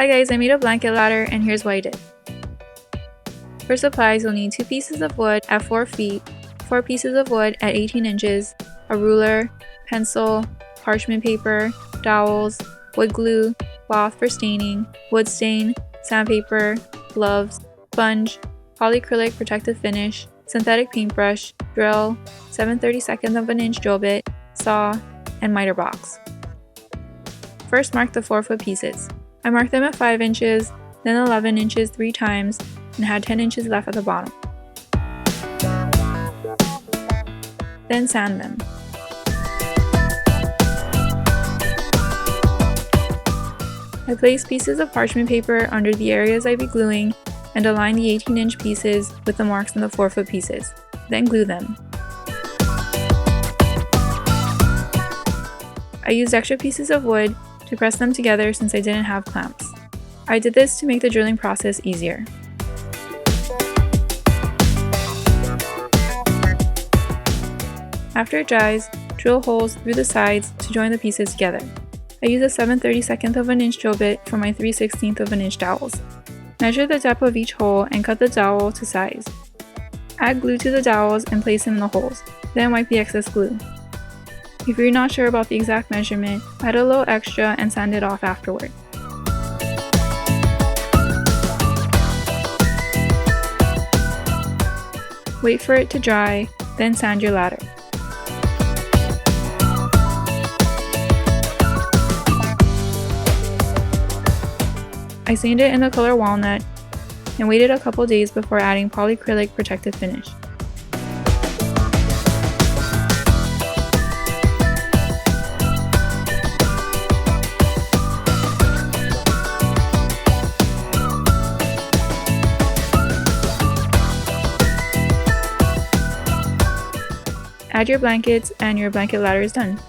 Hi guys, I made a blanket ladder and here's what I did. For supplies, you'll need 2 pieces of wood at 4 feet, 4 pieces of wood at 18 inches, a ruler, pencil, parchment paper, dowels, wood glue, cloth for staining, wood stain, sandpaper, gloves, sponge, polycrylic protective finish, synthetic paintbrush, drill, 7/32 of an inch drill bit, saw, and miter box. First, mark the 4-foot pieces. I marked them at 5 inches, then 11 inches 3 times, and had 10 inches left at the bottom. Then sand them. I placed pieces of parchment paper under the areas I'd be gluing and aligned the 18-inch pieces with the marks on the 4-foot pieces, then glue them. I used extra pieces of wood to press them together since I didn't have clamps. I did this to make the drilling process easier. After it dries, drill holes through the sides to join the pieces together. I use a 7/32 of an inch drill bit for my 3/16 of an inch dowels. Measure the depth of each hole and cut the dowel to size. Add glue to the dowels and place them in the holes, then wipe the excess glue. If you're not sure about the exact measurement, add a little extra and sand it off afterward. Wait for it to dry, then sand your ladder. I stained it in the color Walnut and waited a couple days before adding polycrylic protective finish. Add your blankets and your blanket ladder is done.